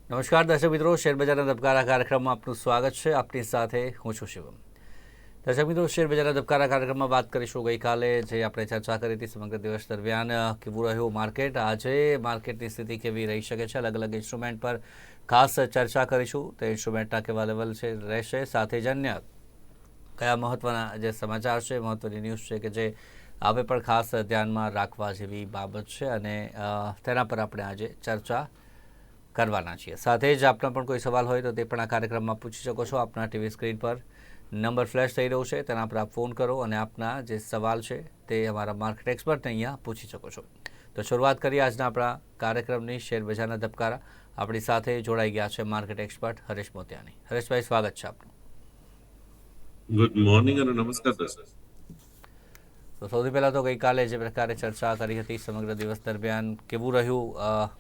નમસ્કાર દર્શક મિત્રો, શેરબજારના ધબકારા કાર્યક્રમમાં આપનું સ્વાગત છે. આપની સાથે હું છું શિવમ. દર્શક મિત્રો, શેરબજારના ધબકારા કાર્યક્રમમાં વાત કરીશું ગઈકાલે જે આપણે ચર્ચા કરી હતી સમગ્ર દિવસ દરમિયાન કેવું રહ્યું માર્કેટ, આજે માર્કેટની સ્થિતિ કેવી રહી શકે છે, અલગ અલગ ઇન્સ્ટ્રુમેન્ટ પર ખાસ ચર્ચા કરીશું. તે ઇન્સ્ટ્રુમેન્ટના કેવા લેવલ છે રહેશે, સાથે જ અન્ય કયા મહત્ત્વના જે સમાચાર છે, મહત્ત્વની ન્યૂઝ છે કે જે હવે પણ ખાસ ધ્યાનમાં રાખવા જેવી બાબત છે અને તેના પર આપણે આજે ચર્ચા કરવાના છીએ. સાથે જ આપના પણ કોઈ સવાલ હોય તો તે પણ આ કાર્યક્રમમાં પૂછી શકો છો. આપના ટીવી સ્ક્રીન પર નંબર ફ્લેશ થઈ રહ્યો છે, તેના પર આપ ફોન કરો અને આપના જે સવાલ છે તે અમારા માર્કેટ એક્સપર્ટને અહીંયા પૂછી શકો છો. તો શરૂઆત કરીએ આજના આપણા કાર્યક્રમની. શેરબજારના ધબકારા આપણી સાથે જોડાઈ ગયા છે માર્કેટ એક્સપર્ટ હરેશ મોતિયાની. હરેશભાઈ, સ્વાગત છે આપનું. ગુડ મોર્નિંગ અને નમસ્કાર દર્શક. તો સૌથી પહેલાં તો ગઈકાલે જે પ્રકારે ચર્ચા કરી હતી સમગ્ર દિવસ દરમિયાન કેવું રહ્યું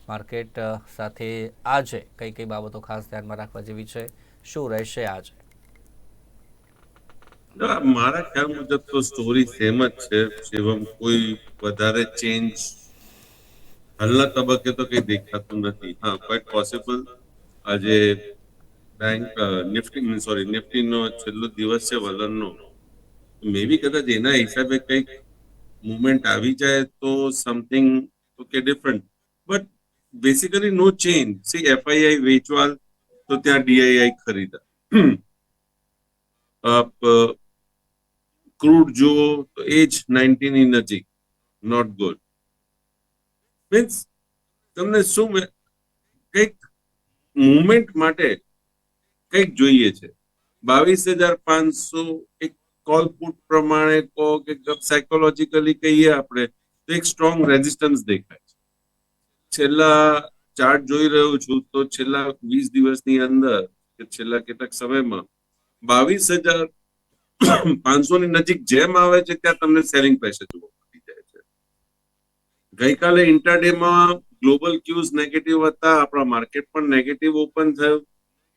માર્કેટ, સાથે આજે કઈ કઈ બાબતો ખાસ ધ્યાનમાં રાખવા જેવી છે, શું રહેશે આજે? મારા ખ્યાલ મુજબ તો સ્ટોરી સેમ જ છે શિવમ. કોઈ વધારે ચેન્જ હાલના તબક્કે તો કઈ દેખાતું નથી. હા, ક્વાઇટ પોસિબલ આજે બેંક નિફ્ટીનો છેલ્લો દિવસ છે વલણનો. મે બી કદાચ એના હિસાબે કઈક મુવમેન્ટ આવી જાય તો something okay different, but basically no change. See FII વેચવાલ તો ત્યાં ડીઆઈઆઈ ખરીદા. આપ ક્રૂડ જુઓ તો એ જ 90 ની નજીક. Not good. મીન્સ તમને શું કંઈક મુવમેન્ટ માટે કંઈક જોઈએ છે. 22,500 એક કોલ પુટ પ્રમાણે કહો કે સાયકોલોજીકલી કહીએ આપણે તો એક સ્ટ્રોંગ રેઝિસ્ટન્સ દેખાય છે. છેલ્લા ચાર્ટ જોઈ રહ્યો છું તો છેલ્લા 20 દિવસની અંદર કે છેલ્લા કેટલાક સમયમાં 22,500 ની નજીક જેમ આવે છે ત્યાં તમને સેલિંગ પ્રેશર જોવા મળી જાય છે. ગઈકાલે ઇન્ટરડેમાં ગ્લોબલ ક્યુઝ નેગેટિવ હતા, આપણા માર્કેટ પણ નેગેટિવ ઓપન થયું.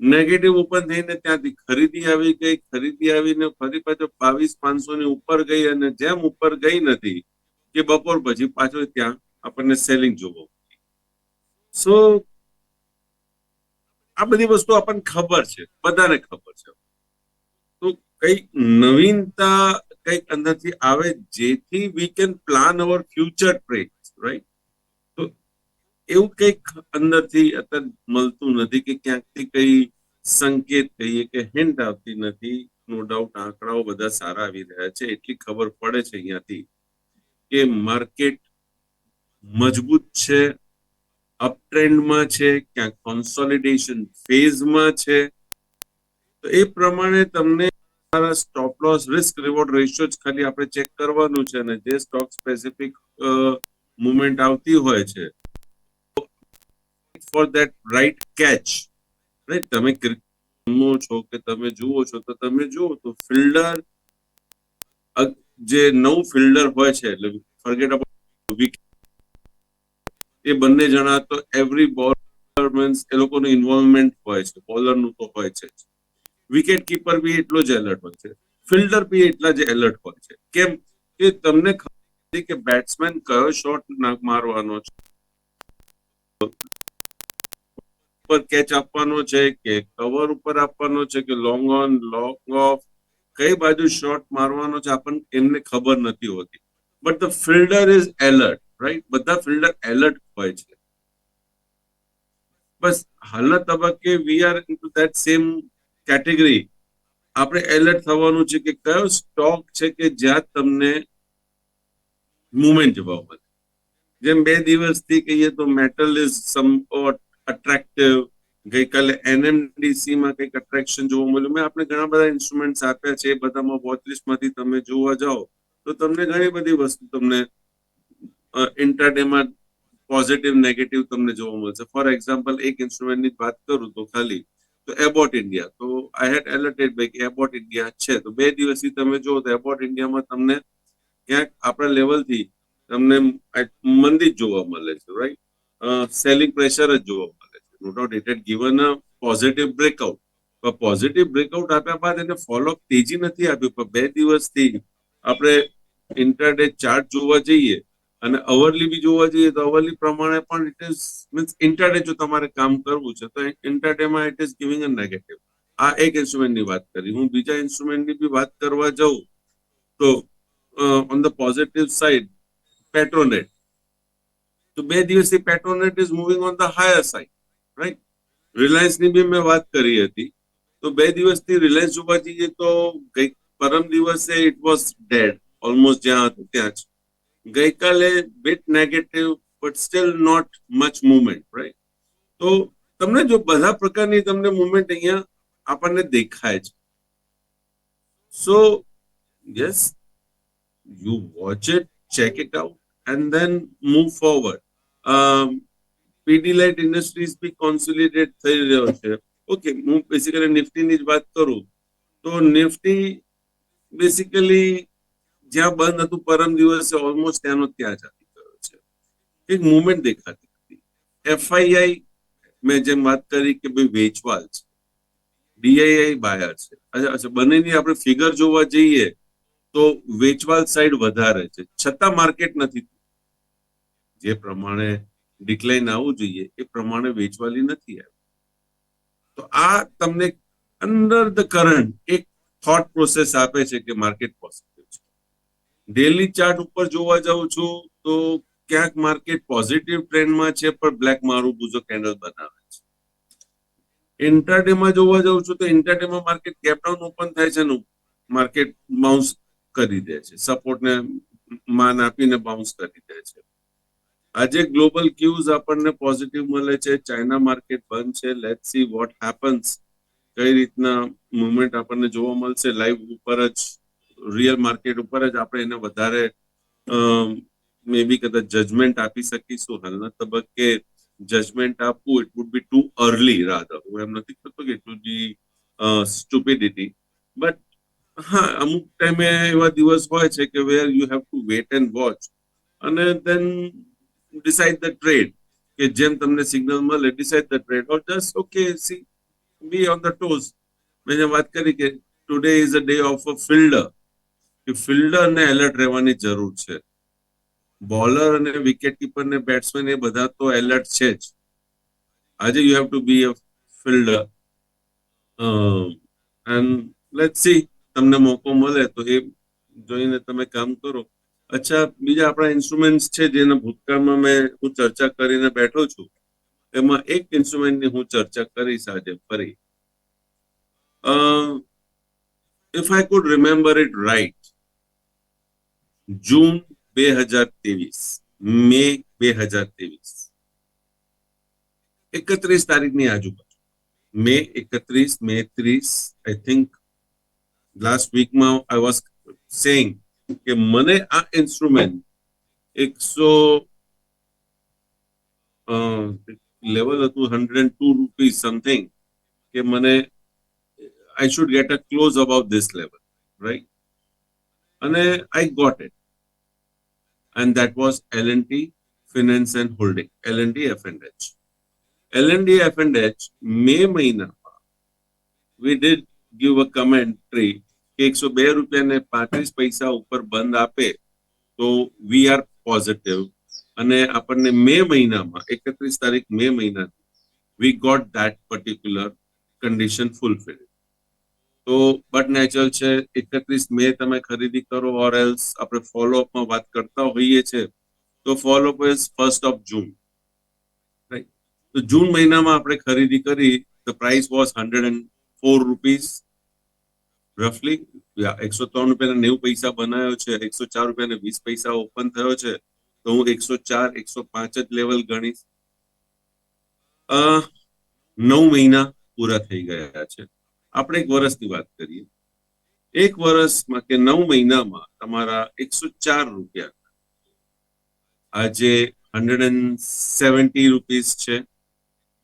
નેગેટિવ ઓપન થઈને ત્યાંથી ખરીદી આવી ગઈ. ખરીદી આવીને ફરી પાછો 22,500 ની ઉપર ગઈ અને જેમ ઉપર ગઈ નથી કે બપોર પછી પાછો ત્યાં આપણને સેલિંગ જોવા મળી. સો આ બધી વસ્તુ આપણને ખબર છે, બધાને ખબર છે. તો કઈક નવીનતા કઈક અંદરથી આવે જેથી we can plan hour future trade, right? તો એવું કંઈક અંદરથી અત્યારે મળતું નથી કે ક્યાંકથી કઈ સંકેત કહીએ કે હિન્ટ આવતી નથી. નો ડાઉટ આંકડાઓ બધા સારા આવી રહ્યા છે, એટલી ખબર પડે છે અહીંયાથી કે માર્કેટ મજબૂત છે, અપ ટ્રેન્ડમાં છે, ક્યાંક કોન્સોલિડેશન ફેઝમાં છે. તો એ પ્રમાણે તમને stop loss risk reward ratio જ ખાલી આપણે ચેક કરવાનું છે અને જે સ્ટોક સ્પેસિફિક મુવમેન્ટ આવતી હોય છે for that right catch, right? તમે રમો છો કે તમે જુઓ છો તો તમે જુઓ તો ફિલ્ડર, જે નવું ફિલ્ડર હોય છે એટલે ફોરગેટ અબાઉટ, એ બંને જણા તો એવરી બોલર મીન્સ એ લોકોનું ઇન્વોલ્વમેન્ટ હોય છે. બોલરનું તો હોય છે. વિકેટ કીપર બી એટલો જ એલર્ટ હોય છે, ફિલ્ડર બી એટલા જ એલર્ટ હોય છે. કેમ કે તમને ખબર છે કે બેટ્સમેન કયો શોટ મારવાનો છે, ઉપર કેચ આપવાનો છે કે કવર ઉપર આપવાનો છે કે લોંગ ઓન લોંગ ઓફ, કઈ બાજુ શોટ મારવાનો છે આપણને એમને ખબર નથી હોતી. But the fielder is alert, right? બધા ફિલ્ડર એલર્ટ હોય છે. બસ હાલના તબક્કે we are into that same category. આપણે એલર્ટ થવાનું છે કે કયો સ્ટોક છે કે જ્યાં તમને મુવમેન્ટ જોવા મળે. જેમ 2 દિવસથી કહીએ તો મેટલ ઇઝ સમવોટ અટ્રેક્ટિવ. ગઈકાલે એનએમડીસી માં કંઈક અટ્રેક્શન જોવા મળ્યું. મેં આપણે ઘણા બધા ઇન્સ્ટ્રુમેન્ટ્સ આપ્યા છે, એ બધામાં વોચ લિસ્ટમાંથી તમે જોવા જાઓ તો તમને ઘણી બધી વસ્તુ તમને ઇન્ટરડેમાં પોઝિટિવ નેગેટિવ તમને જોવા મળશે. ફોર એક્ઝામ્પલ એક ઇન્સ્ટ્રુમેન્ટની વાત કરું તો ખાલી તો એબોટ ઇન્ડિયા, તો આઈ હેડ એલર્ટેડ બાય કે એબોટ ઇન્ડિયા છે તો 2 દિવસથી તમે જુઓ તો એબોટ ઇન્ડિયામાં તમને ક્યાંક આપણા લેવલથી તમને મંદી જ જોવા મળે છે, રાઈટ? સેલિંગ પ્રેશર જ જોવા મળે છે. No doubt it had given a positive breakout. Positive breakout આપ્યા બાદ એને ફોલોઅપ તેજી નથી આપ્યું. પણ 2 દિવસથી આપણે ઇન્ટરડે ચાર્ટ જોવા જઈએ અને અવરલી બી જોવા જઈએ તો અવરલી પ્રમાણે પણ ઇટ ઇઝ મીન્સ ઇન્ટરડે જો તમારે કામ કરવું છે તો ઇન્ટરડેમાં it is giving a negative. આ એક ઇન્સ્ટ્રુમેન્ટની વાત કરી. હું બીજા ઇન્સ્ટ્રુમેન્ટની બી વાત કરવા જાઉં તો on the positive side Petronet. તો 2 દિવસથી Petronet is moving on the higher side, right. રિલાયન્સની બી મેં વાત કરી હતી. તો 2 દિવસથી રિલાયન્સ જોવા જઈએ તો પરમ દિવસે ઇટ વોઝ ડેડ, ઓલમોસ્ટ જ્યાં હતું ત્યાં જ. ગઈકાલે bit negative but still not much movement, right. તો તમને જો બધા પ્રકારની તમને મુવમેન્ટ અહીંયા આપણને દેખાય છે. So yes, you watch it, check it out and then move forward. Pidilite Industries બી કોન્સોલિડેટ થઈ રહ્યો છે. ઓકે, હું બેસિકલી નિફ્ટીની જ વાત કરું તો નિફ્ટી બેસિકલી જ્યાં બંધ હતું પરમ દિવસે ઓલમોસ્ટ ત્યાંનો ત્યાં ચાલી ગયો છે. એક મુવમેન્ટ દેખાતી હતી. એફઆઈઆઈ મેં જેમ વાત કરી કે ભાઈ વેચવાલ છે, ડીઆઈઆઈ બાયર છે. અચ્છા, બંનેની આપણે ફિગર જોવા જઈએ તો વેચવાલ સાઈડ વધારે છે, છતાં માર્કેટ નથી. જે પ્રમાણે ડિક્લાઇન આવવું જોઈએ એ પ્રમાણે વેચવાલી નથી આવી. તો આ તમને અંડર ધ કરંટ એક થોટ પ્રોસેસ આપે છે કે માર્કેટ પોઝિટિવ છે. ડેલી ચાર્ટ ઉપર જોવા જાઉં છું તો ક્યાંક માર્કેટ પોઝિટિવ ટ્રેન્ડમાં છે પણ બ્લેક મારુબુજો કેન્ડલ બનાવે છે. ઇન્ટ્રાડેમાં જોવા જાઉં છું તો ઇન્ટ્રાડેમાં માર્કેટ ગેપ ડાઉન ઓપન થાય છે ને માર્કેટ બાઉન્સ કરી દે છે, સપોર્ટને માન આપીને બાઉન્સ કરી દે છે. આજે ગ્લોબલ ક્યુઝ આપણને પોઝિટિવ મળે છે. ચાઇના માર્કેટ બંધ છે. Let's see what happens. કઈ રીતના મુવમેન્ટ આપણને જોવા મળશે લાઈવ ઉપર જ, રિયલ માર્કેટ ઉપર જ આપણે એને વધારે મે બી કદાચ જજમેન્ટ આપી શકીશું. હાલના તબક્કે જજમેન્ટ આપવું it would be too early rather. હું એમ નથી કહેતો કે it would be stupidity, but હા, અમુક ટાઈમે એવા દિવસ હોય છે કે where you have to wait and watch અને દેન ડિસાઇડ ધ ટ્રેડ. કે જેમ તમને સિગ્નલ મળે decide the trade or just okay see be on the toes. મેં જેમ વાત કરી કે today is a day of a fielder, કે ફિલ્ડરને એલર્ટ રહેવાની જરૂર છે. બોલર અને વિકેટ કીપર ને બેટ્સમેન એ બધા તો એલર્ટ છે જ. આજે you have to be a fielder and let's see તમને મોકો મળે તો એ જોઈને તમે કામ કરો. અચ્છા, બીજા આપણા ઇન્સ્ટ્રુમેન્ટ્સ છે જેના ભૂતકાળમાં હું ચર્ચા કરીને બેઠો છું. એમાં એક ઇન્સ્ટ્રુમેન્ટની હું ચર્ચા કરીશ આજે ફરી. If I could remember it right, June 2023, May 2023, 31 તારીખની આજુબાજુ, મે 31, મે 30, આઈ થિંક લાસ્ટ વીકમાં આઈ વોઝ સેઇંગ કે મને આ ઇન્સ્ટ્રુમેન્ટ 100 લેવલ હતું 102 રૂપીઝ સમથિંગ, કે મને I should get a close about this level, right. અને I got it and that was L and T finance and holding, L and T F&H. L and T F&H May મહિનામાં we did give a commentary કે 102 રૂપિયા ને 35 પૈસા ઉપર બંધ આપે તો વી આર પોઝિટિવ. અને આપણને મે મહિનામાં 31 તારીખ મે મહિના we got that particular condition fulfil. તો બટ નેચરલ છે 31 મે તમે ખરીદી કરો ઓર એલ્સ આપણે ફોલોઅપમાં વાત કરતા હોઈએ છીએ તો follow up is 1st of June, right. તો જૂન મહિનામાં આપણે ખરીદી કરી, ધ પ્રાઇસ વોઝ 104 રૂપીઝ રફલી. 103 રૂપિયા 90 પૈસા બનાવ્યો છે, 104 રૂપિયા 20 પૈસા ઓપન થયો છે, તો હું 104, 105 જ લેવલ ગણીશ. 9 મહિના પૂરા થઈ ગયા છે. આપણે 1 વર્ષની વાત કરીએ. 1 વર્ષમાં કે 9 મહિનામાં તમારા 104 રૂપિયા આજે 170 રૂપીઝ છે.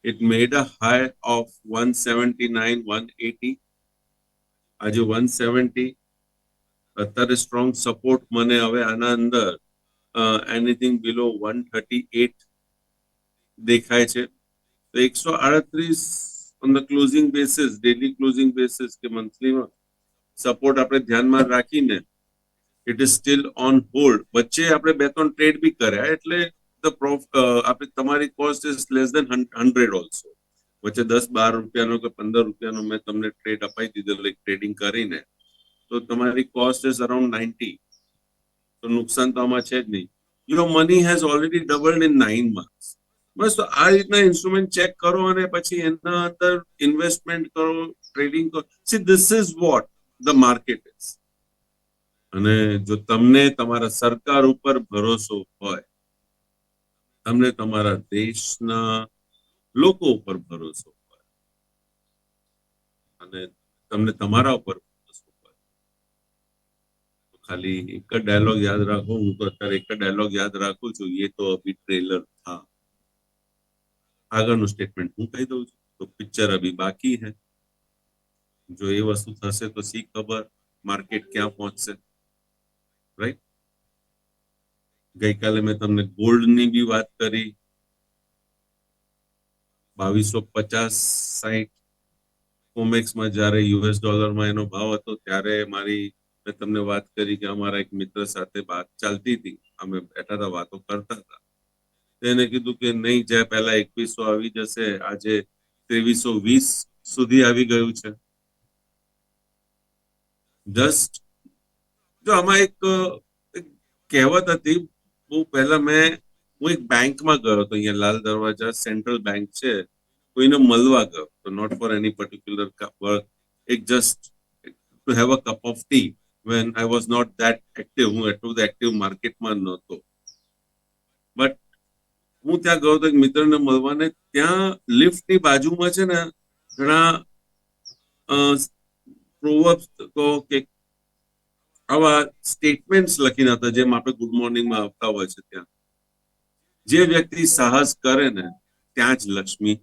It made a high of 179, 180. આજે 170. અત્યારે સ્ટ્રોંગ સપોર્ટ મને હવે આના અંદર એનીથિંગ બિલો 138 દેખાય છે. તો 138 on the closing basis, daily closing basis કે મંથલીમાં સપોર્ટ આપણે ધ્યાનમાં રાખીને it is still on hold. વચ્ચે આપણે 2-3 ટ્રેડ બી કર્યા એટલે આપણે તમારી cost is less than 100 also. વચ્ચે 10-12 રૂપિયાનો કે 15 રૂપિયાનો મેં તમને ટ્રેડ અપાઈ દીધો લાઈક ટ્રેડિંગ કરીને, તો તમારી કોસ્ટ ઇઝ અરાઉન્ડ 90. તો નુકસાન તો આમાં છે જ નહીં. Your money has already doubled in 9 months. બસ તો આ રીતના ઇન્સ્ટ્રુમેન્ટ ચેક કરો અને પછી એના અંદર ઇન્વેસ્ટમેન્ટ કરો, ટ્રેડિંગ કરો. See this is what the market is. અને જો તમને તમારા સરકાર ઉપર ભરોસો હોય, તમને તમારા દેશના લોકો ઉપર ભરોસો હોય અને તમને તમારા ઉપર ભરોસો હોય, તો ખાલી એક જ ડાયલોગ યાદ રાખો. હું તો અત્યારે એક જ ડાયલોગ યાદ રાખું છું, ये तो अभी ट्रेलर था. આગળનું સ્ટેટમેન્ટ હું કહી દઉં છું, તો પિક્ચર અભી બાકી હૈ. જો એ વસ્તુ થશે તો સી ખબર માર્કેટ ક્યાં પહોંચશે, રાઈટ? ગઈકાલે મેં તમને ગોલ્ડની બી વાત કરી, 2250-60 કોમેક્સમાં જ્યારે યુએસ ડોલરમાં એનો ભાવ હતો ત્યારે મેં તમને વાત કરી કે અમારા એક મિત્ર સાથે વાત ચાલતી હતી, અમે બેઠા હતા, વાતો કરતા હતા. તેને કીધું કે નહીં જાય, પહેલા 2100 આવી જશે, આજે 2320 સુધી આવી ગયું છે. જસ્ટ જો આમાં એક કહેવત હતી, બહુ પહેલા હું એક બેંકમાં ગયો હતો, અહીંયા લાલ દરવાજા સેન્ટ્રલ બેંક છે, કોઈને મળવા ગયો તો not for any particular work, એક just to have a cup of tea when I was not that active. હું એટલું બધું એક્ટિવ માર્કેટમાં નહોતો, બટ હું ત્યાં ગયો તો એક મિત્રને મળવાને. ત્યાં લિફ્ટની બાજુમાં છે ને ઘણા પ્રોવર્બ્સ તો કે આવા સ્ટેટમેન્ટ્સ લખીને હતા, જેમ આપણે ગુડ મોર્નિંગમાં આવતા હોય છે. ત્યાં જે વ્યક્તિ સાહસ કરે ને ત્યાં જ લક્ષ્મી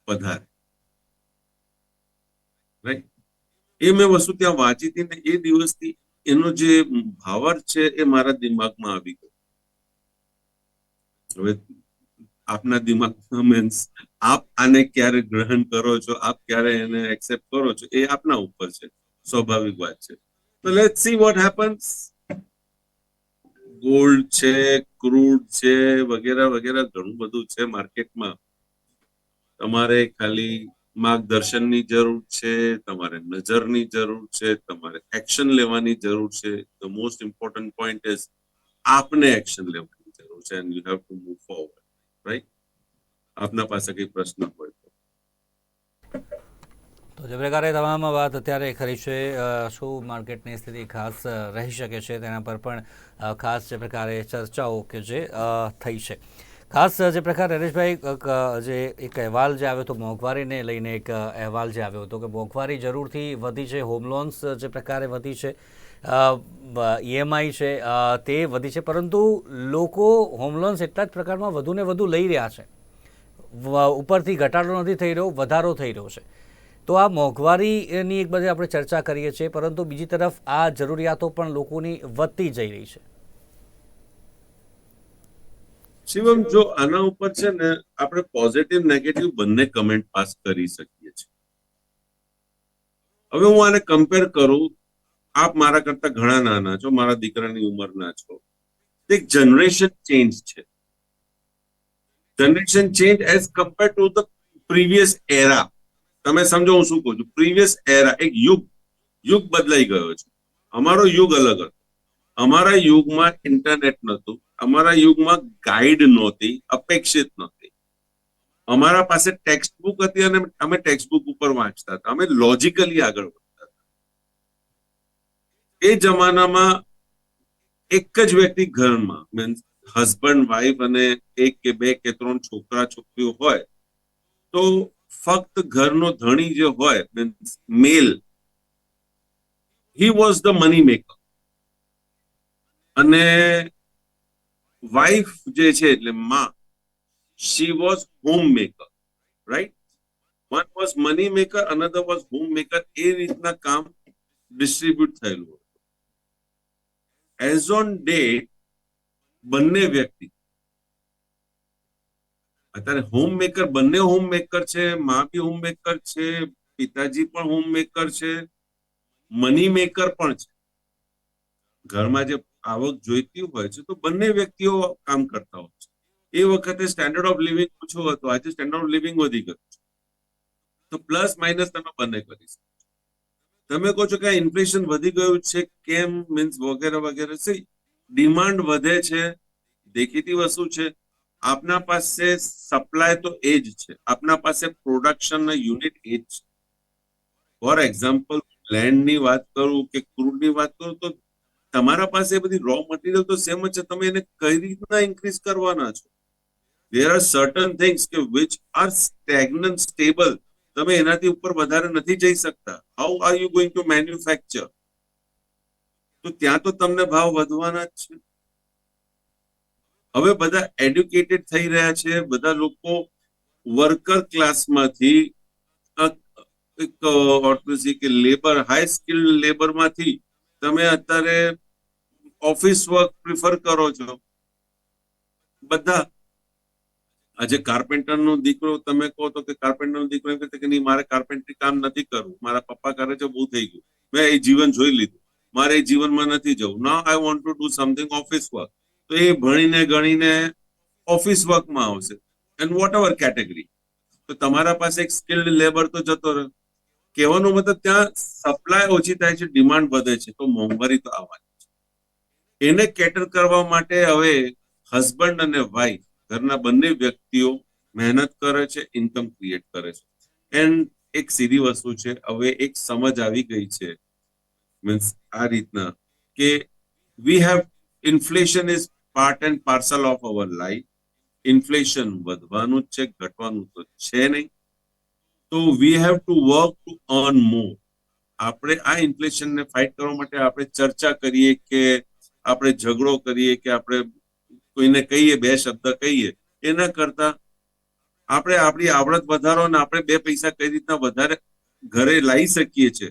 પધારે, રાઈટ? એ મેં વસ્તુ ત્યાં વાંચી હતી ને એ દિવસથી એનો જે ભાવાર્થ છે એ મારા દિમાગમાં આવી ગયો. હવે આપના દિમાગમાં મીન્સ આપ આને ક્યારે ગ્રહણ કરો છો, આપ ક્યારે એને એક્સેપ્ટ કરો છો, એ આપના ઉપર છે, સ્વાભાવિક વાત છે. તો let's see what happens. Gold છે, ક્રૂડ છે, વગેરે વગેરે ઘણું બધું છે માર્કેટમાં. તમારે ખાલી માર્ગદર્શનની જરૂર છે, તમારે નજરની જરૂર છે, તમારે એક્શન લેવાની જરૂર છે. The most important point is આપને એક્શન લેવાની જરૂર છે and you have to move forward, right? આપના પાસે કઈ પ્રશ્ન હોય તો. તો જે પ્રકારે તમામ વાત અત્યારે ખરી છે, શું માર્કેટની સ્થિતિ ખાસ રહી શકે છે તેના પર પણ ખાસ જે પ્રકારે ચર્ચાઓ કે જે થઈ છે. ખાસ જે પ્રકારે હરેશભાઈ જે એક અહેવાલ જે આવ્યો હતો મોંઘવારીને લઈને, એક અહેવાલ જે આવ્યો હતો કે મોંઘવારી જરૂરથી વધી છે, હોમ લોન્સ જે પ્રકારે વધી છે, ઈએમઆઈ છે તે વધી છે, પરંતુ લોકો હોમ લોન્સ એટલા જ પ્રકારમાં વધુને વધુ લઈ રહ્યા છે, ઉપરથી ઘટાડો નથી થઈ રહ્યો, વધારો થઈ રહ્યો છે. તો આ મોંઘવારીની એક બધી આપણે ચર્ચા કરીએ છીએ, પરંતુ બીજી તરફ આ જરૂરિયાતો પણ લોકોની વધતી જઈ રહી છે. શિવમ, જો આના ઉપર છે ને આપણે પોઝિટિવ નેગેટિવ બંને કમેન્ટ પાસ કરી શકીએ છીએ. હવે હું આને કમ્પેર કરું, આપ મારા કરતા ઘણા નાના છો, મારા દીકરાની ઉંમરના છો. એક જનરેશન ચેન્જ છે, generation change as compare to the previous era. તમે સમજો હું શું કહું છું? પ્રીવિયસ એરા, એક યુગ બદલાઈ ગયો છે. અમારો યુગ અલગ હતો. અમારા યુગમાં ઇન્ટરનેટ નહોતું, અમારા યુગમાં ગાઈડ નહોતી, અપેક્ષિત નહોતી. અમારા પાસે ટેક્સ્ટ બુક હતી અને અમે ટેક્સ્ટ બુક ઉપર વાંચતા હતા, અમે લોજિકલી આગળ વધતા હતા. એ જમાનામાં એક જ વ્યક્તિ ઘરમાં, મીન્સ હસબન્ડ વાઈફ અને 1 કે 2 કે 3 છોકરા છોકરીઓ હોય તો ફક્ત ઘરનો ધણી જે હોય means male, he was the money maker. અને વાઈફ જે છે એટલે માં, she was home maker, right? One was money maker, another was home maker. એ રીતના કામ ડિસ્ટ્રીબ્યુટ થયેલું હતું. એઝ ઓન ડેટ બંને વ્યક્તિ અત્યારે હોમ મેકર, બંને હોમ મેકર છે, માં બી હોમ મેકર છે, પિતાજી પણ હોમ મેકર છે, મની મેકર પણ છે. ઘરમાં જે આવક જોઈતી હોય છે તો બંને વ્યક્તિઓ કામ કરતા હોય છે. એ વખતે સ્ટેન્ડર્ડ ઓફ લિવિંગ ઓછો હતો, આજે સ્ટેન્ડર્ડ ઓફ લિવિંગ વધી ગયું છે. તો પ્લસ માઇનસ તમે બંને કરી શકો. તમે કહો છો કે ઇન્ફ્લેશન વધી ગયું છે કેમ, મીન્સ વગેરે વગેરે. ડિમાન્ડ વધે છે, દેખીતી વસ્તુ છે. આપના પાસે સપ્લાય તો એ જ છે, આપના પાસે પ્રોડક્શન ના યુનિટ એ જ છે. ફોર એક્ઝામ્પલ, લેન્ડની વાત કરું કે ક્રૂડની વાત કરું તો તમારા પાસે બધી રો મટીરિયલ તો સેમ જ છે, તમે એને કઈ રીતના ઇન્ક્રીઝ કરવાના છો. there are certain things કે which are stagnant stable, તમે એનાથી ઉપર વધારે નથી જઈ શકતા. How are you going to manufacture? તો ત્યાં તો તમને ભાવ વધવાના જ છે. હવે બધા એડ્યુકેટેડ થઈ રહ્યા છે, બધા લોકો વર્કર ક્લાસમાંથી એક કે લેબર, હાઈ સ્કિલ્ડ લેબરમાંથી તમે અત્યારે ઓફિસ વર્ક પ્રિફર કરો છો બધા. આજે કાર્પેન્ટર નો દીકરો તમે કહો તો કે કાર્પેન્ટર નો દીકરો એમ કહે કે નહીં, મારે કાર્પેન્ટરી કામ નથી કરવું, મારા પપ્પા કરે છે, બહુ થઈ ગયું, મેં એ જીવન જોઈ લીધું, મારે એ જીવનમાં નથી જવું. Now I want to do something office work. તો એ ભણીને ગણીને ઓફિસ વર્કમાં આવશે, એન્ડ વોટ એવર કેટેગરી. તો તમારા પાસે એક સ્કિલ્ડ લેબર તો જતો રહ્યો. કહેવાનો મતલબ ત્યાં સપ્લાય ઓછી થાય છે, ડિમાન્ડ વધે છે, તો મોંઘવારી તો આવવાની છે. એને કેટર કરવા માટે હવે હસબન્ડ અને વાઈફ, ઘરના બંને વ્યક્તિઓ મહેનત કરે છે, ઇન્કમ ક્રિએટ કરે છે. એન્ડ એક સીધી વસ્તુ છે, હવે એક સમજ આવી ગઈ છે, મીન્સ આ રીતના કે we have inflation is part and parcel of our life. Inflation વધવાનું જ છે, ઘટવાનું તો છે નહીં. તો we have to work to earn more. આપણે આ ઇન્ફ્લેશનને ફાઇટ કરવા માટે આપણે ચર્ચા કરીએ કે આપણે ઝઘડો કરીએ કે આપણે કોઈને કહીએ, બે શબ્દ કહીએ, એના કરતા આપણે આપણી આવડત વધારો અને આપણે બે પૈસા કઈ રીતના વધારે ઘરે લાવી શકીએ છીએ,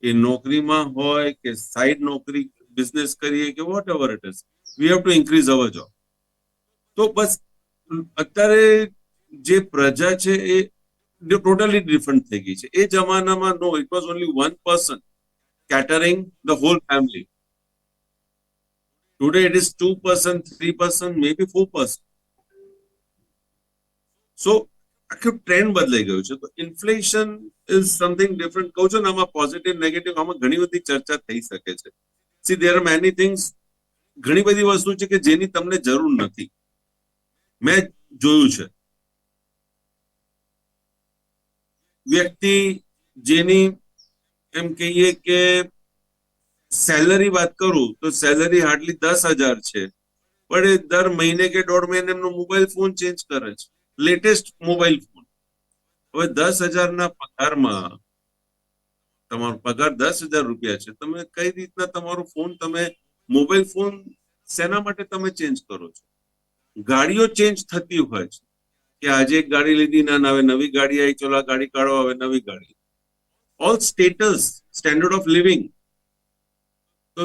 એ નોકરીમાં હોય કે સાઈડ નોકરી બિઝનેસ કરીએ કે whatever it is, we have to increase our job. તો બસ અત્યારે જે પ્રજા છે એ ટોટલી ડિફરન્ટ થઈ ગઈ છે. એ જમાનામાં no, it was only one person catering the whole family. Today it is 2%, 3%, maybe 4%. So આખું ટ્રેન્ડ બદલાઈ ગયું છે. તો ઇન્ફ્લેશન ઇઝ સમથિંગ ડિફરન્ટ. કહું છું ને, આમાં પોઝિટિવ નેગેટિવ આમાં ઘણી બધી ચર્ચા થઈ શકે છે. C there are many things, ઘણી બધી વસ્તુ છે કે જેની તમને જરૂર નથી. મેં જોયું છે વ્યક્તિ જેની એમ કહીએ કે સેલરી વાત કરું તો સેલરી હાર્ડલી 10,000 છે, પણ એ દર મહિને કે દોઢ મહિને એમનો મોબાઈલ ફોન ચેન્જ કરે છે, લેટેસ્ટ મોબાઈલ ફોન. હવે 10,000 ના પગારમાં, તમારો પગાર 10,000 રૂપિયા છે, તમે કઈ રીતના તમારો ફોન, તમે મોબાઈલ ફોન શેના માટે તમે ચેન્જ કરો છો? ગાડીઓ ચેન્જ થતી હોય છે કે આજે એક ગાડી લીધી, ના હવે નવી ગાડી આવી, ચલો આ ગાડી કાઢો, હવે નવી ગાડી. All status, standard of living. તો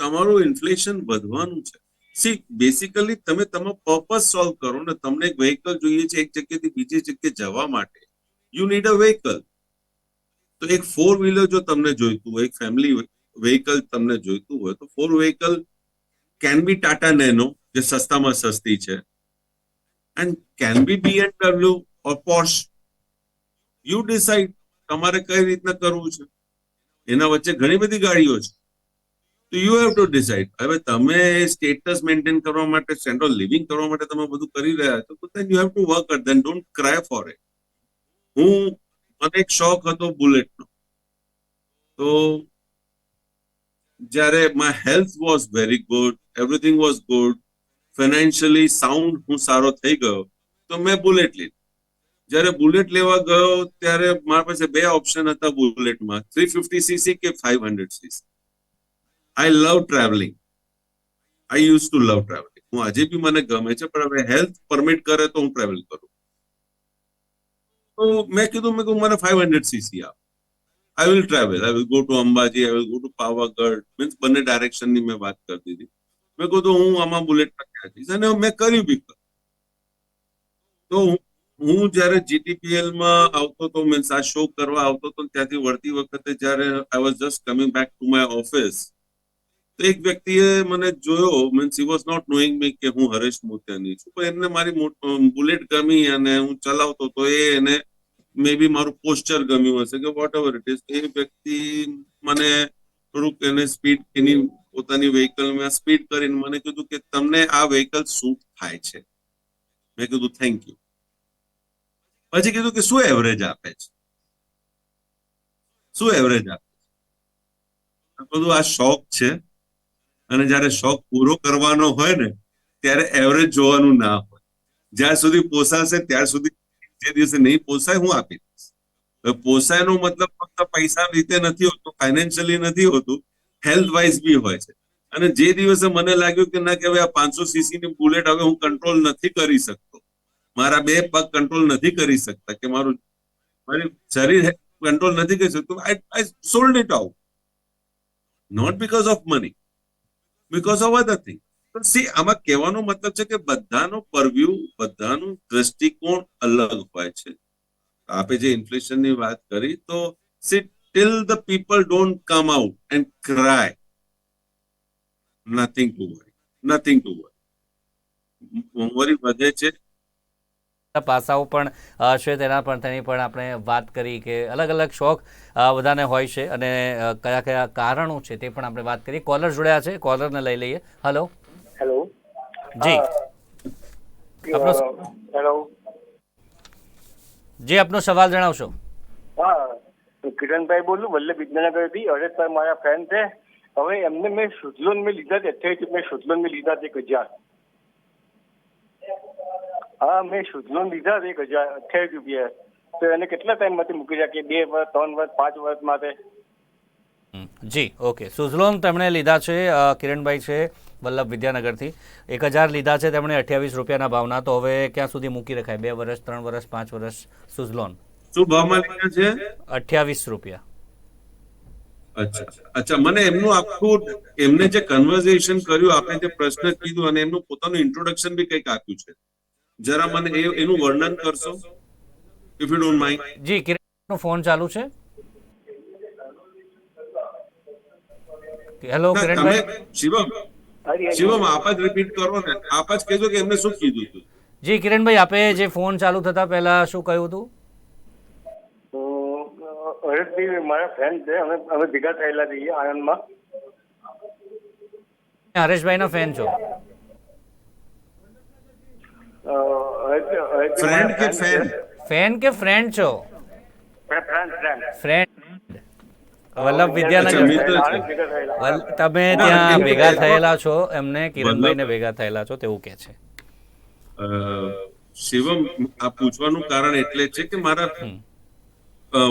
તમારું ઇન્ફ્લેશન વધવાનું છે. સી બેસિકલી તમે તમારો પર્પસ સોલ્વ કરો ને. તમને એક વ્હીકલ જોઈએ છે એક જગ્યાથી બીજી જગ્યાએ જવા માટે, યુ નીડ અ વ્હીકલ. તો એક 4 વ્હીલર જો તમને જોઈતું હોય, એક ફેમિલી વ્હીકલ તમને જોઈતું હોય, તો 4 vehicle can be Tata nano, જે સસ્તામાં સસ્તી છે, and can be BMW or Porsche. You decide તમારે કઈ રીતના કરવું છે. એના વચ્ચે ઘણી બધી ગાડીઓ છે. તો યુ હેવ ટુ ડિસાઇડ. હવે તમે સ્ટેટસ મેન્ટેન કરવા માટે, સ્ટેન્ડર્ડ લિવિંગ કરવા માટે તમે બધું કરી રહ્યા છો, તો then you have to work it, then don't cry for it. મને એક શોખ હતો બુલેટનો. તો જ્યારે my health was very good, everything was good, financially sound હું સારો થઈ ગયો, તો મેં બુલેટ લીધી. જ્યારે બુલેટ લેવા ગયો ત્યારે મારા પાસે બે ઓપ્શન હતા બુલેટમાં, 350cc કે 500cc. I love travelling, I use to love travelling. હું આજે બી મને ગમે છે, પણ હવે હેલ્થ પરમિટ કરે તો હું ટ્રાવેલ કરું. તો મેં કીધું મને 500cc આપ, I will travel, I will go to Ambaji, I will go to Pavagadh, means બંને ડાયરેક્શનની મેં વાત કરી દીધી. મેં કીધું હું આમાં બુલેટમાં ક્યાં જઈશ, અને મેં કર્યું બી. તો હું જયારે GTPL માં આવતો હતો, મીન્સ આ શો કરવા આવતો હતો, ત્યાંથી વળતી વખતે જયારે I was just coming back to my office, તો એક વ્યક્તિએ મને જોયો, means he was not knowing me કે હું હરેશ મોતિયાની છું, પણ એમને મારી બુલેટ ગમી અને હું ચલાવતો તો એને મે બી મારું પોસ્ચર ગમ્યું હશે કે વોટ એવર ઇટ ઇઝ. એ વ્યક્તિ મને થોડુંક એને સ્પીડ એની પોતાની વ્હીકલમાં સ્પીડ કરીને મને કીધું કે તમને આ વ્હીકલ સૂટ થાય છે. મેં કીધું થેન્ક યુ. પછી કીધું કે શું એવરેજ આપે છે, શું એવરેજ આપે છે. બધું આ શોખ છે, અને જયારે શોખ પૂરો કરવાનો હોય ને ત્યારે એવરેજ જોવાનું ના હોય. જ્યાં સુધી પોસાશે ત્યાર સુધી, જે દિવસે નહીં પોસાય હું આપી દઈશ. પોસાય નો મતલબ ફક્ત પૈસા રીતે નથી હોતું, ફાઇનાન્શિયલી નથી હોતું, હેલ્થ વાઇઝ બી હોય છે. અને જે દિવસે મને લાગ્યું કે ના કે હવે આ 500 cc ની બુલેટ હવે હું કંટ્રોલ નથી કરી શકતો, મારા બે પગ કંટ્રોલ નથી કરી શકતા, કે મારી શરીર કંટ્રોલ નથી કરી શકતું, I sold it out. Not because of money, because of other thing. તો સી, આમાં કહેવાનો મતલબ છે કે બધાનો પરવ્યુ, બધાનું દ્રષ્ટિકોણ અલગ હોય છે. આપે જે ઇન્ફ્લેશનની વાત કરી, તો see, till the people don't come out and cry, nothing to worry, nothing to worry. મોંઘવારી વધે છે. પાસાઓ પણ છે, તેની પણ આપણે વાત કરી કે અલગ અલગ શોખ બધાને હોય છે, અને કયા કયા કારણો છે તે પણ આપણે વાત કરી. કોલર જોડ્યા છે, કોલરને લઈ લઈએ. હલો. હેલો. જી. આપનો હેલો. જી, આપનો સવાલ જણાવશો. હા, હું કિરણભાઈ બોલું, વલ્લભ વિદ્યાનગરથી. હરેશભાઈ મારા ફ્રેન્ડ છે. હવે એમને મેં શુદ્ધ મેં લીધા છે, 28 મેં શુદ્ધ મેં લીધા છે 1000. હા, મેં શુદ્ધ લોન લીધા છે 1028 રૂપિયા. તો એને કેટલા ટાઈમ માટે મૂકી રાખીએ? 2 વર્ષ, 3 વર્ષ, 5 વર્ષ માટે? જી, ઓકે. સુઝલોન તેમણે લીધા છે, કિરણભાઈ છે વલ્લભ વિદ્યાનગરથી. 1000 લીધા છે તેમણે 28 રૂપિયાના ભાવના. તો હવે ક્યાં સુધી મૂકી રખાય? 2 વર્ષ, 3 વર્ષ, 5 વર્ષ સુઝલોન? શું ભાવમાં લીધા છે? 28 રૂપિયા. અચ્છા અચ્છા, મને એમનું આખું, એમને જે કન્વર્ઝેશન કર્યું, આપણે જે પ્રશ્ન કીધું, અને એમનું પોતાનું ઇન્ટ્રોડક્શન બી કંઈક આપ્યું છે, જરા મને એનું વર્ણન કરશો, ઇફ યુ ડોન્ટ માઇન્ડ. જી, કિરણનો ફોન ચાલુ છે. હેલો ના, તમે કિરણભાઈ. શિવમ આપ જ રિપીટ કરો ને, આપ જ કહેજો કે એમને શું કીધું હતું. જી કિરણભાઈ, આપે જે ફોન ચાલુ થતા પહેલા શું કહ્યું હતું? હરેશભાઈ મારા ફ્રેન્ડ છે, અમે ભેગા થયેલા છીએ આણંદમાં. હરેશભાઈના ફેન છો? ફ્રેન્ડ કે ફેન? ફેન કે ફ્રેન્ડ છો? ફ્રેન્ડ. ફ્રેન્ડ. વલ્લભ અચ્છા, વિદ્યાનગર. મિત્ર છે. તમે ના, ત્યાં એમને ભેગા એનો- થયેલા છો, એમને કિરણભાઈને વલ્લભ- ભેગા થયેલા છો તેવું કે છે. અ, શિવમ, આ પૂછવાનું કારણ એટલે છે કે મારા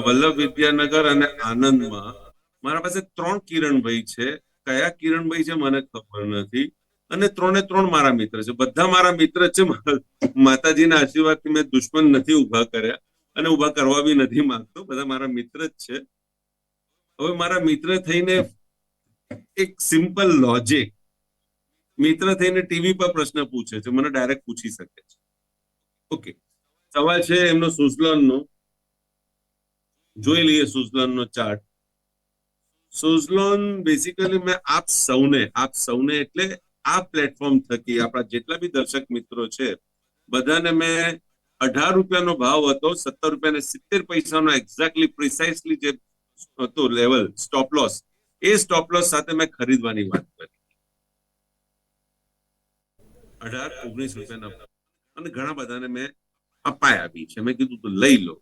વલ્લભ વિદ્યાનગર અને આનંદમાં મારા પાસે 3 કિરણભાઈ છે. કયા કિરણભાઈ છે મને ખબર નથી. અને 3 મારા મિત્ર છે. બધા મારા મિત્ર છે. માતાજીના આશીર્વાદથી મેં દુશ્મન નથી ઉભા કર્યા, અને ઉભા કરવા બી નથી માંગતો. બધા મારા મિત્ર જ છે. હવે મારા મિત્ર થઈને એક સિમ્પલ લોજિક, મિત્ર થઈને ટીવી પર પ્રશ્ન પૂછે છે, મને ડાયરેક્ટ પૂછી શકે છે. ઓકે, સવાલ છે એમનો સુઝલોનનો. જોઈ લઈએ સુઝલોનનો ચાર્ટ. સુઝલોન બેસિકલી મેં આપ સૌને એટલે આ પ્લેટફોર્મ થકી આપણા જેટલા બી દર્શક મિત્રો છે બધાને મેં 18 રૂપિયાનો ભાવ હતો, 17 રૂપિયા ને 70 પૈસાનો એક્ઝેક્ટલી પ્રિસાઇસલી જે હતો લેવલ સ્ટોપ લોસ, એ સ્ટોપ લોસ સાથે મેં ખરીદવાની વાત કરી. 18-19 રૂપિયાના, અને ઘણા બધાને મેં અપાયા બી છે. મેં કીધું તો લઈ લો.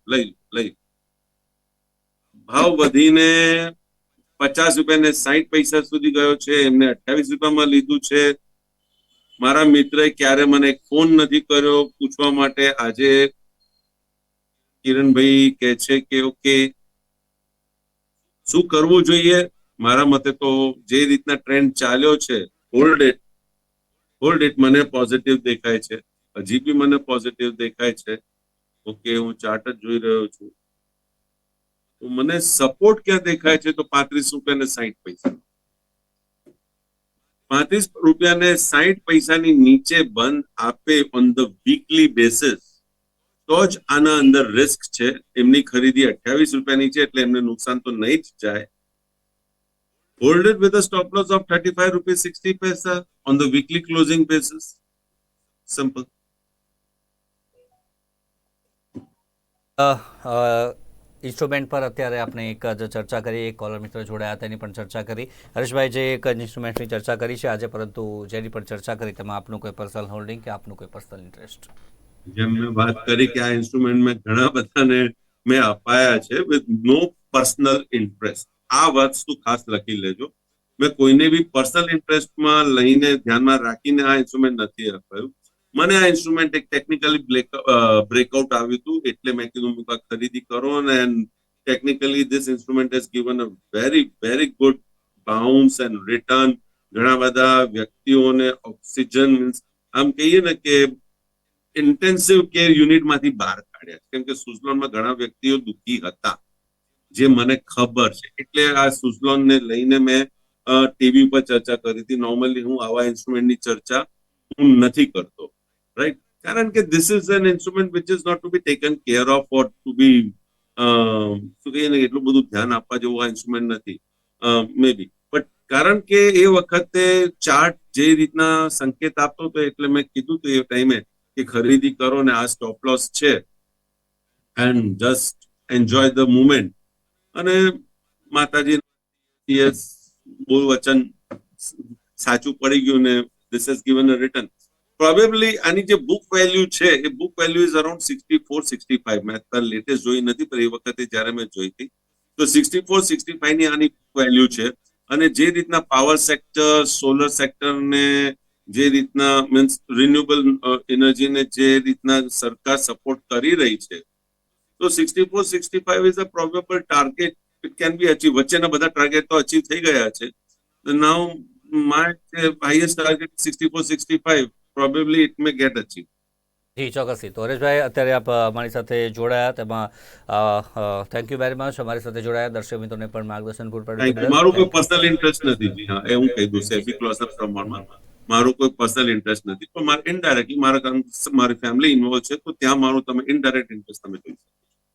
ભાવ વધીને 50 રૂપિયા ને 60 પૈસા સુધી ગયો છે. એમને 28 રૂપિયામાં લીધું છે. મારા મિત્રએ ક્યારે મને ફોન નથી કર્યો પૂછવા માટે. આજે કિરણભાઈ કે છે કે ઓકે, શું કરવું જોઈએ? મારા મતે તો જે રીતના ટ્રેન્ડ ચાલ્યો છે, હોલ્ડ ઇટ મને પોઝિટિવ દેખાય છે. હજી બી મને પોઝિટિવ દેખાય છે. ઓકે, હું ચાર્ટ જ જોઈ રહ્યો છું. તો મને સપોર્ટ ક્યાં દેખાય છે? તો 35 રૂપિયા ને 60 પૈસા. 35 રૂપિયા ને 60 પૈસાની નીચે બંધ આપે ઓન ધ વીકલી બેસિસ, તો જ આના અંદર રિસ્ક છે. એમની ખરીદી 28 રૂપિયાની છે, એટલે એમને નુકસાન તો નહીં જ જાય. Hold it with a stop loss of 35 rupees 60 paisa on the weekly closing basis. Simple. Instrument પર અત્યારે આપણે એક જ ચર્ચા કરી, એક કોલર મિત્ર જોડાયા હતા એની પણ ચર્ચા કરી. હરેશભાઈ જે એક જ ઇન્સ્ટ્રુમેન્ટની ચર્ચા કરી છે આજે, પરંતુ જેની પણ ચર્ચા કરી તેમાં આપનું કોઈ પર્સનલ હોલ્ડિંગ કે આપનું કોઈ પર્સનલ ઇન્ટરેસ્ટ? જેમ મેં વાત કરી કે આ ઇન્સ્ટ્રુમેન્ટ મેં ઘણા બધાને મેં અપાયા છે વિથ નો પર્સનલ ઇન્ટરેસ્ટ. આ વસ્તુ ખાસ લખી લેજો. મેં કોઈને બી પર્સનલ ઇન્ટરેસ્ટમાં લઈને ધ્યાનમાં રાખીને આ ઇન્સ્ટ્રુમેન્ટ નથી અપાયું. મને આ ઇન્સ્ટ્રુમેન્ટ એક ટેકનિકલી બ્રેકઆઉટ આવ્યું હતું એટલે મેં કીધું મુકા ખરીદી કરો, અને technically this instrument has given a very good bounce and return. ઘણા બધા વ્યક્તિઓને ઓક્સિજન મીન્સ આમ કહીએ ને કે ઇન્ટેન્સિવ કેર યુનિટમાંથી બહાર કાઢ્યા, કેમ કે સુઝલોનમાં ઘણા વ્યક્તિઓ દુઃખી હતા જે મને ખબર છે. એટલે આ સુઝલોનને લઈને મેં ટીવી પર ચર્ચા કરી હતી. નોર્મલી હું આવા ઇન્સ્ટ્રુમેન્ટની ચર્ચા હું નથી કરતો, રાઈટ? કારણ કે this is an instrument which is not to be taken care of or to be શું કહીએ ને એટલું બધું ધ્યાન આપવા જેવું આ ઇન્સ્ટ્રુમેન્ટ નથી મે બી. બટ કારણ કે એ વખતે ચાર્ટ જે રીતના સંકેત આપતો હતો એટલે મેં કીધું હતું એ ટાઈમે કે ખરીદી કરો ને આ સ્ટોપ લોસ છે and just enjoy the moment. અને માતાજી બોલ વચન સાચું પડી ગયું ને this has given a return. Probably આની જે બુક વેલ્યુ છે એ બુક વેલ્યુ ઇઝ અરાઉન્ડ 64-65. મેં અત્યારે લેટેસ્ટ જોઈ નથી પણ એ વખતે જ્યારે મેં જોઈ હતી તો 64-65 ની આની વેલ્યુ છે. અને જે રીતના પાવર સેક્ટર, સોલર સેક્ટરને જે રીતના મીન્સ રિન્યુએબલ એનર્જીને જે રીતના સરકાર સપોર્ટ કરી રહી છે તો 64-65 is a probable target. It can be achieve. વચ્ચેના બધા ટાર્ગેટ તો અચીવ થઈ ગયા છે. Now my highest target 64-65 probably it may get achieve. જી ચોક્કસથી. તો હરેશભાઈ અત્યારે આપ અમારી સાથે જોડાયા તેમાં થેન્ક યુ વેરી મચ. અમારી સાથે જોડાયા દર્શક મિત્રોને પણ માર્ગદર્શન પૂરું થેન્ક યુ. પાડ્યું. મારું કોઈ પર્સનલ ઇન્ટરેસ્ટ નથી જી. હા, એ હું કહી દઉં સેફી ક્લોઝના પ્રમાણમાં મારું કોઈ પર્સનલ ઇન્ટરેસ્ટ નથી, પણ મારે ઇનડાયરેક્ટલી મારી ફેમિલી ઇન્વોલ્વ છે તો ત્યાં મારું તમે ઇનડાયરેક્ટ ઇન્ટરેસ્ટ તમે જોઈ શકો.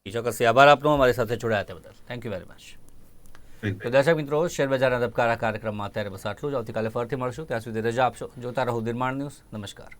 ચોક્કસથી આભાર આપનો અમારી સાથે જોડાયા તે બદલ. Thank you very much. તો દર્શક મિત્રો, શેરબજારના ધબકારા કાર્યક્રમમાં અત્યારે બસ આટલું જ. આવતીકાલે ફરીથી મળશું. ત્યાં સુધી રજા આપશો. જોતા રહો નિર્માણ ન્યૂઝ. નમસ્કાર.